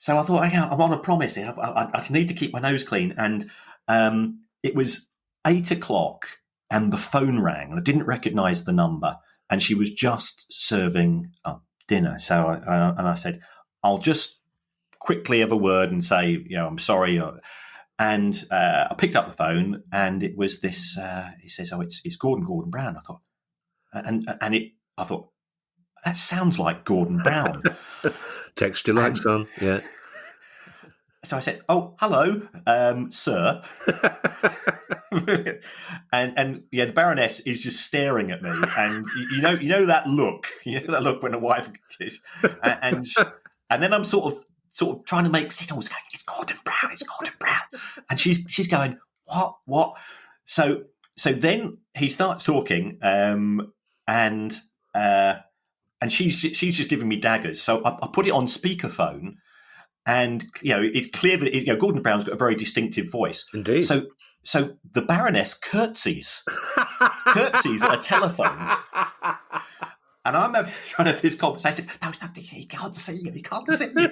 I thought, I'm on a promise here. I just need to keep my nose clean. And it was 8:00 and the phone rang, and I didn't recognise the number. And she was just serving up dinner. So I said, I'll just quickly have a word and say, I'm sorry. And I picked up the phone, and it was this. He says, it's Gordon Brown. I thought, I thought, that sounds like Gordon Brown. Text you like, son. Yeah. So I said, oh, hello, sir. and the Baroness is just staring at me. And you know that look. You know that look when a wife is. And then I'm sort of trying to make signals going, it's Gordon Brown. And she's going, what? So then he starts talking, and she's just giving me daggers. So I put it on speakerphone, and it's clear that Gordon Brown's got a very distinctive voice. Indeed. So the Baroness curtsies at a telephone, and I'm trying to have this conversation. No, he can't see you.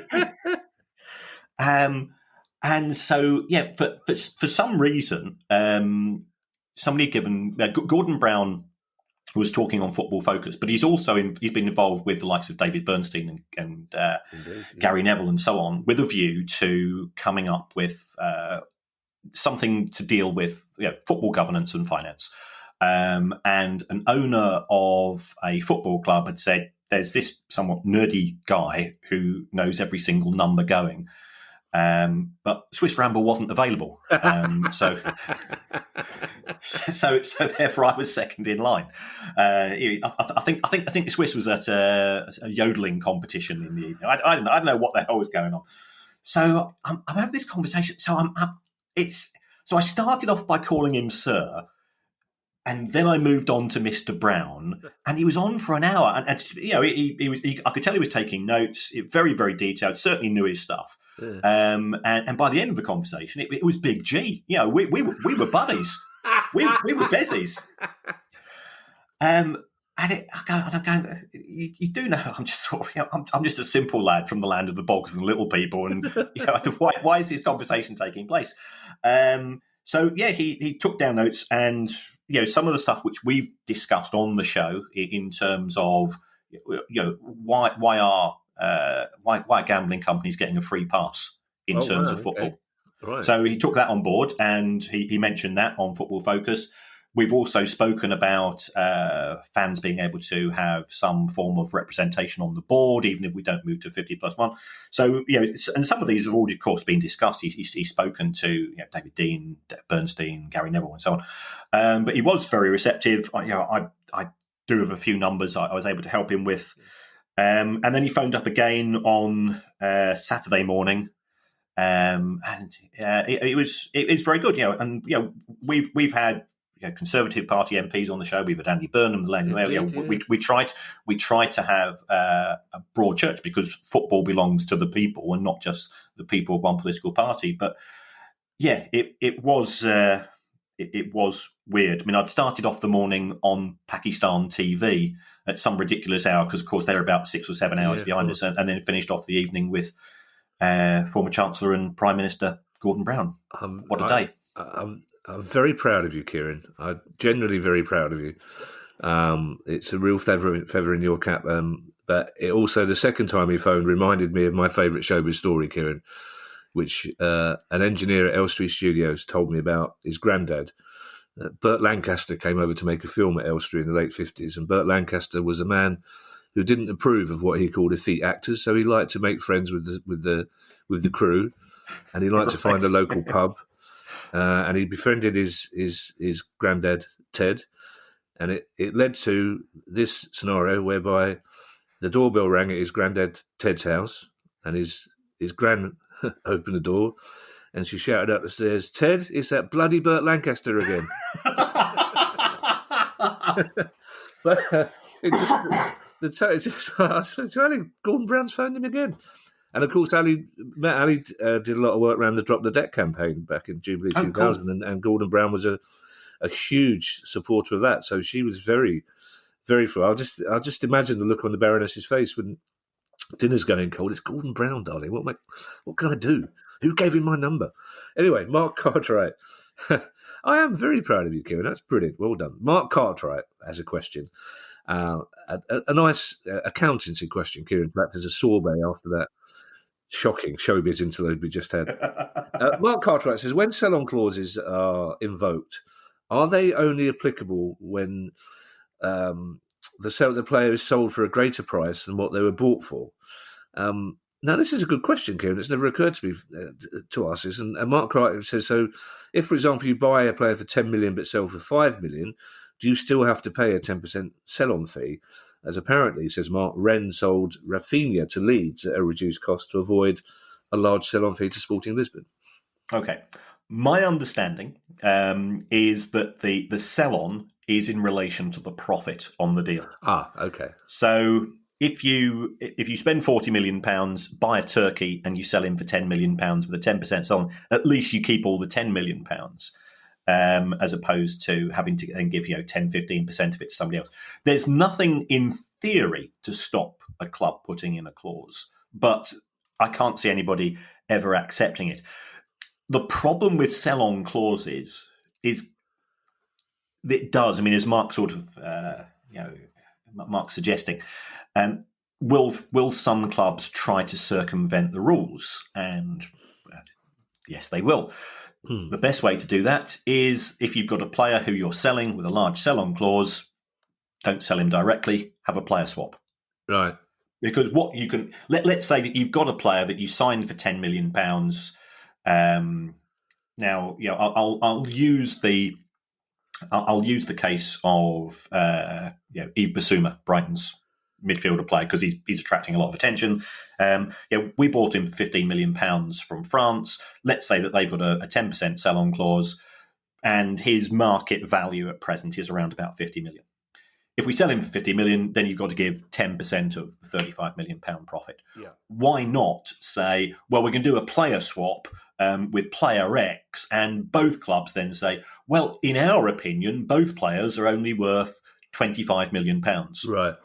And so for some reason, somebody had given Gordon Brown was talking on Football Focus, but he's been involved with the likes of David Bernstein and Gary Neville and so on, with a view to coming up with something to deal with football governance and finance. And an owner of a football club had said, there's this somewhat nerdy guy who knows every single number going. But Swiss Ramble wasn't available, so therefore I was second in line. I think the Swiss was at a yodeling competition in the evening. I don't know what the hell was going on. So I'm having this conversation. So I started off by calling him Sir. And then I moved on to Mr. Brown, and he was on for an hour. And I could tell he was taking notes, very, very detailed, certainly knew his stuff. Yeah. And by the end of the conversation, it was Big G. We were buddies. we were bezies. I'm going, you do know I'm just sort of, I'm just a simple lad from the land of the bogs and the little people. And why is this conversation taking place? So he took down notes, and some of the stuff which we've discussed on the show in terms of why are gambling companies getting a free pass in terms of football. Okay. Right. So he took that on board, and he mentioned that on Football Focus. We've also spoken about fans being able to have some form of representation on the board, even if we don't move to 50+1. So, and some of these have already, of course, been discussed. He's spoken to David Dean, Bernstein, Gary Neville, and so on. But he was very receptive. I do have a few numbers I was able to help him with. And then he phoned up again on Saturday morning. And it was very good, and we've had Conservative Party MPs on the show. We've had Andy Burnham, the Land. We tried to have a broad church, because football belongs to the people and not just the people of one political party. But it was weird. I mean, I'd started off the morning on Pakistan TV at some ridiculous hour, because of course they're about 6 or 7 hours behind us, and then finished off the evening with former Chancellor and Prime Minister Gordon Brown. What a day. I'm very proud of you, Kieran. I'm generally very proud of you. It's a real feather in your cap. But it also, the second time he phoned, reminded me of my favourite showbiz story, Kieran, which an engineer at Elstree Studios told me about his granddad. Burt Lancaster came over to make a film at Elstree in the late 50s, and Burt Lancaster was a man who didn't approve of what he called effete actors, so he liked to make friends with the crew, and he liked to find a local pub, and he befriended his granddad Ted, and it led to this scenario whereby the doorbell rang at his granddad Ted's house, and his gran opened the door, and she shouted up the stairs, "Ted, it's that bloody Burt Lancaster again." But I said to Ali, Gordon Brown's phoned him again. And of course, Ali did a lot of work around the Drop the Deck campaign back in Jubilee 2000, cool. and Gordon Brown was a huge supporter of that. So she was very, very full. I'll just imagine the look on the Baroness's face when dinner's going cold. It's Gordon Brown, darling. What can I do? Who gave him my number? Anyway, Mark Cartwright. I am very proud of you, Kieran. That's brilliant. Well done. Mark Cartwright has a question. A nice accountancy question, Kieran, perhaps as a sorbet after that shocking showbiz interlude we just had. Mark Cartwright says, when sell-on clauses are invoked, are they only applicable when the player is sold for a greater price than what they were bought for? Now, this is a good question, Kieran. It's never occurred to me to ask this. And Mark Cartwright says, so if, for example, you buy a player for 10 million but sell for 5 million, do you still have to pay a 10% sell-on fee? As apparently, says Mark, Rennes sold Rafinha to Leeds at a reduced cost to avoid a large sell-on fee to Sporting Lisbon. Okay. My understanding is that the sell-on is in relation to the profit on the deal. Ah, okay. So if you spend £40 million, buy a turkey, and you sell him for £10 million with a 10% sell-on, at least you keep all the £10 million. As opposed to having to then give 10-15% of it to somebody else. There's nothing in theory to stop a club putting in a clause, but I can't see anybody ever accepting it. The problem with sell-on clauses is it does. I mean, as Mark sort of Mark's suggesting, will some clubs try to circumvent the rules? And yes, they will. The best way to do that is if you've got a player who you're selling with a large sell-on clause, don't sell him directly, have a player swap. Right. Because what you can let's say that you've got a player that you signed for £10 million. Now, I'll use the case of Yves Bissouma, Brighton's midfielder player, because he's attracting a lot of attention. We bought him for £15 million from France. Let's say that they've got a 10% sell-on clause, and his market value at present is around about 50 million. If we sell him for 50 million, then you've got to give 10% of the £35 million profit. Yeah. Why not say, well, we can do a player swap with player X, and both clubs then say, well, in our opinion, both players are only worth £25 million. Right.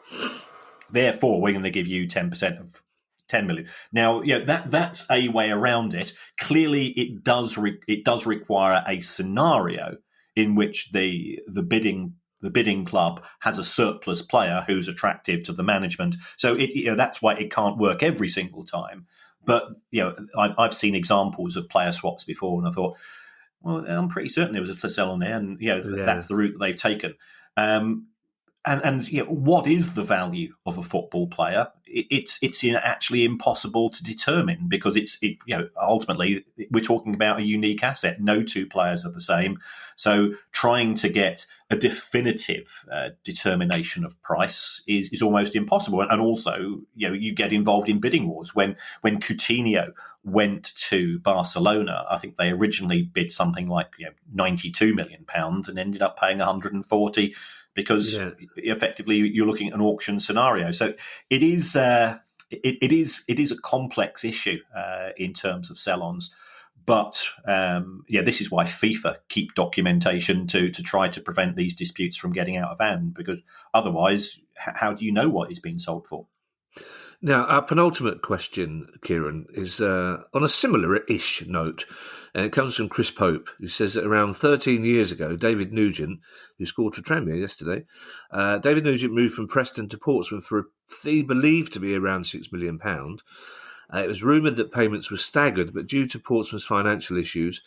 Therefore, we're going to give you 10% of 10 million. Now, that's a way around it. Clearly, it does require a scenario in which the bidding club has a surplus player who's attractive to the management. So that's why it can't work every single time. But I've seen examples of player swaps before, and I thought, well, I'm pretty certain there was a sell on there, and that's the route that they've taken. And what is the value of a football player? It's actually impossible to determine, because ultimately we're talking about a unique asset. No two players are the same, so trying to get a definitive determination of price is almost impossible. And also, you get involved in bidding wars. When Coutinho went to Barcelona, I think they originally bid something like £92 million and ended up paying 140. Because effectively you're looking at an auction scenario. So it is a complex issue in terms of sell-ons. But this is why FIFA keep documentation to try to prevent these disputes from getting out of hand, because otherwise, how do you know what is being sold for? Now, our penultimate question, Kieran, is on a similar-ish note, and it comes from Chris Pope, who says that around 13 years ago, David Nugent, who scored for Tranmere yesterday, David Nugent moved from Preston to Portsmouth for a fee believed to be around £6 million. It was rumoured that payments were staggered, but due to Portsmouth's financial issues,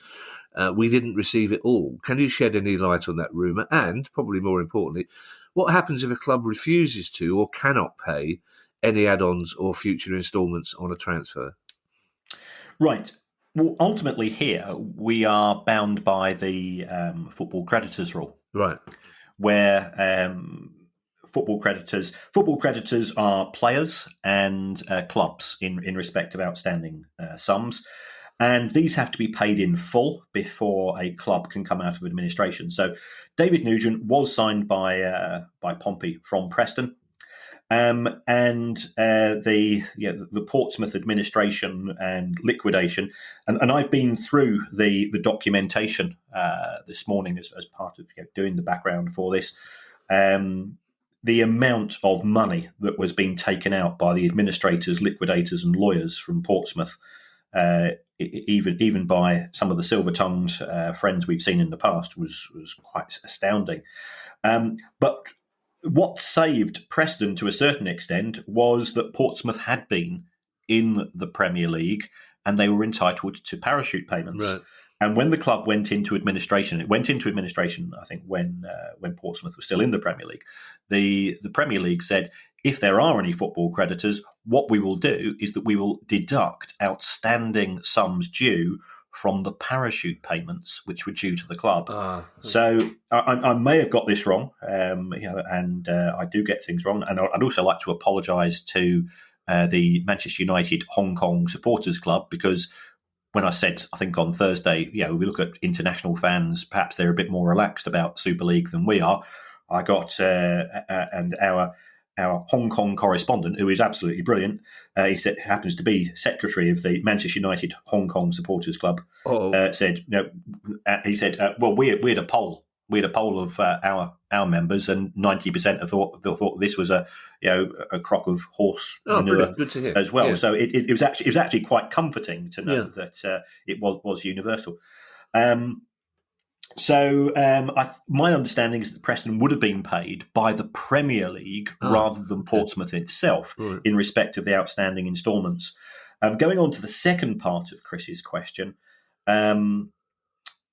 we didn't receive it all. Can you shed any light on that rumour? And, probably more importantly, what happens if a club refuses to or cannot pay any add-ons or future instalments on a transfer? Right. Well, ultimately here, we are bound by the football creditors rule. Right. Where football creditors are players and clubs in respect of outstanding sums. And these have to be paid in full before a club can come out of administration. So David Nugent was signed by Pompey from Preston. And the Portsmouth administration and liquidation, and I've been through the documentation this morning as part of doing the background for this. The amount of money that was being taken out by the administrators, liquidators, and lawyers from Portsmouth, even by some of the silver-tongued friends we've seen in the past, was quite astounding. But what saved Preston to a certain extent was that Portsmouth had been in the Premier League and they were entitled to parachute payments. Right. And when the club went into administration, I think, when Portsmouth was still in the Premier League, the Premier League said, if there are any football creditors, what we will do is that we will deduct outstanding sums due from the parachute payments which were due to the club. So I may have got this wrong, and I do get things wrong. And I'd also like to apologise to the Manchester United Hong Kong Supporters Club, because when I said, I think on Thursday, we look at international fans, perhaps they're a bit more relaxed about Super League than we are. I got and our Hong Kong correspondent, who is absolutely brilliant, he happens to be secretary of the Manchester United Hong Kong Supporters Club. Said, he said, well, we had a poll. We had a poll of our members, and 90% thought this was a crock of horse manure. Good to hear. As well. Yeah. So it was actually quite comforting to know that it was universal. My understanding is that Preston would have been paid by the Premier League rather than Portsmouth itself in respect of the outstanding instalments. Going on to the second part of Chris's question,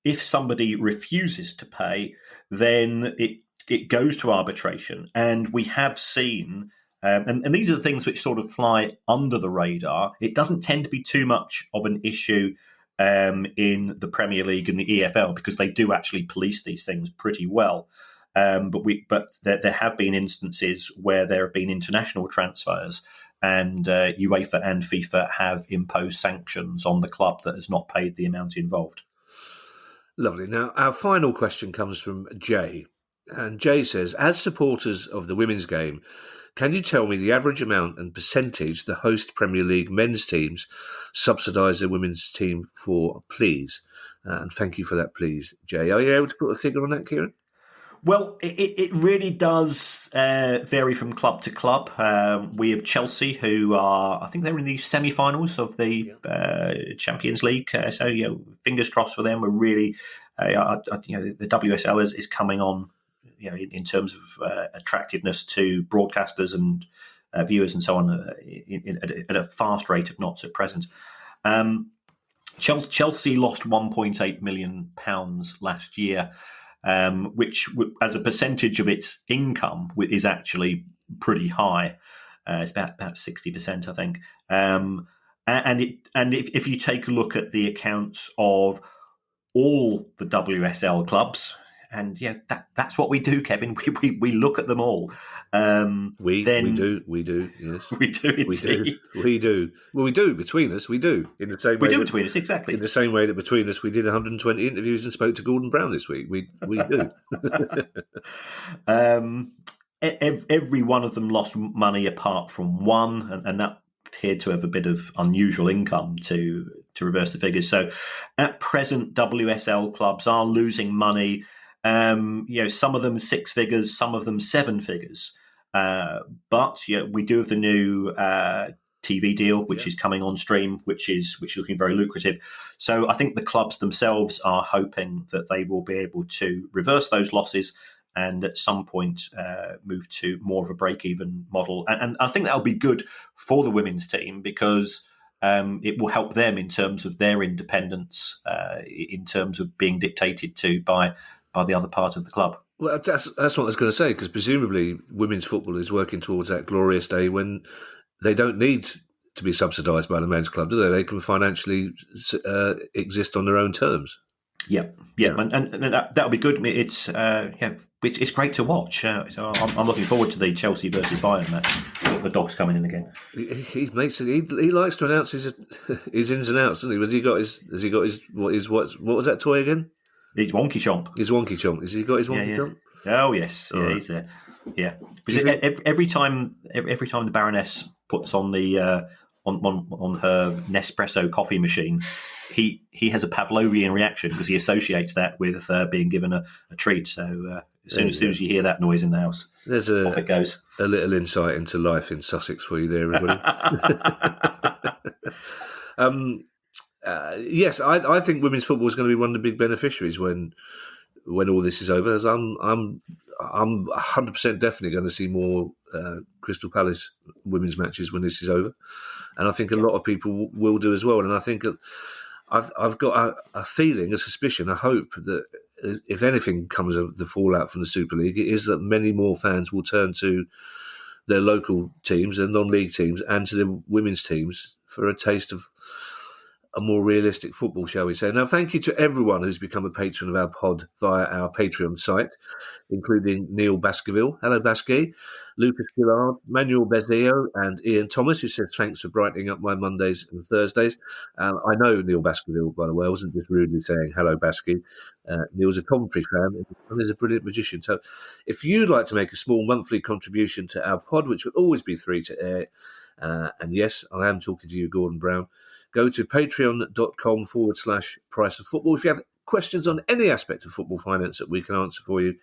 if somebody refuses to pay, then it goes to arbitration. And we have seen, and these are the things which sort of fly under the radar. It doesn't tend to be too much of an issue in the Premier League and the EFL, because they do actually police these things pretty well. But there have been instances where there have been international transfers, and UEFA and FIFA have imposed sanctions on the club that has not paid the amount involved. Lovely. Now, our final question comes from Jay. And Jay says, as supporters of the women's game, can you tell me the average amount and percentage the host Premier League men's teams subsidise their women's team for, please? And thank you for that, please, Jay. Are you able to put a figure on that, Kieran? Well, it really does vary from club to club. We have Chelsea, who are, I think they're in the semi-finals of the Champions League. So, fingers crossed for them. We're really, the WSL is coming on, in terms of attractiveness to broadcasters and viewers and so on, at a fast rate of knots at present. Chelsea lost £1.8 million last year. Which, as a percentage of its income, is actually pretty high. It's about 60%, I think. And if you take a look at the accounts of all the WSL clubs, and that's what we do, Kevin. We look at them all. We do. Yes, we do. Indeed. We do. Well, we do between us. We do in the same way. We do between us, exactly. In the same way that between us, we did 120 interviews and spoke to Gordon Brown this week. We do. Every one of them lost money apart from one, and that appeared to have a bit of unusual income to reverse the figures. So, at present, WSL clubs are losing money. Some of them 6 figures, some of them 7 figures. But we do have the new TV deal, which is coming on stream, which is looking very lucrative. So I think the clubs themselves are hoping that they will be able to reverse those losses and at some point move to more of a break-even model. And I think that'll be good for the women's team because it will help them in terms of their independence, in terms of being dictated to by the other part of the club. Well, that's what I was going to say, because presumably women's football is working towards that glorious day when they don't need to be subsidised by the men's club, do they? They can financially exist on their own terms. Yeah. And that'll be good. It's great to watch. I'm looking forward to the Chelsea versus Bayern match. The dog's coming in again. He likes to announce his ins and outs, doesn't he? Has he got his what was that toy again? His Wonky Chomp. His Wonky Chomp. Has he got his Wonky Chomp? Oh yes, yeah, right. He's there. Yeah, because every time the Baroness puts on the on her Nespresso coffee machine, he has a Pavlovian reaction because he associates that with being given a treat. So as soon as you hear that noise in the house, off it goes. A little insight into life in Sussex for you there, everybody. Yes, I think women's football is going to be one of the big beneficiaries when all this is over. As I'm 100% definitely going to see more Crystal Palace women's matches when this is over, and I think a lot of people will do as well. And I think I've got a feeling, a suspicion, a hope that if anything comes of the fallout from the Super League, it is that many more fans will turn to their local teams, their non-league teams, and to the women's teams for a taste of a more realistic football, shall we say. Now, thank you to everyone who's become a patron of our pod via our Patreon site, including Neil Baskerville, hello Basky, Lucas Gillard, Manuel Bezio, and Ian Thomas, who says thanks for brightening up my Mondays and Thursdays. I know Neil Baskerville, by the way. I wasn't just rudely saying hello Basky. Neil's a commentary fan and is a brilliant magician. So if you'd like to make a small monthly contribution to our pod, which will always be free to air, and yes, I am talking to you, Gordon Brown, go to patreon.com/price of football. If you have questions on any aspect of football finance that we can answer for you,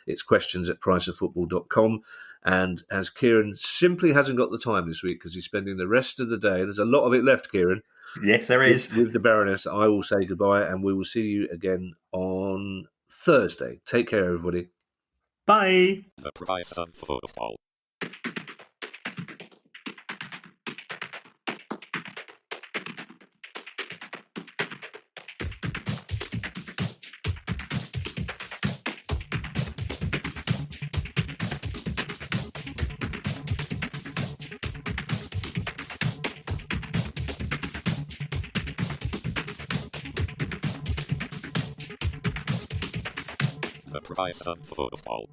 it's questions@priceoffootball.com. And as Kieran simply hasn't got the time this week because he's spending the rest of the day, there's a lot of it left, Kieran. Yes, there is. With the Baroness, I will say goodbye and we will see you again on Thursday. Take care, everybody. Bye. The Price of Football. The Price of Football.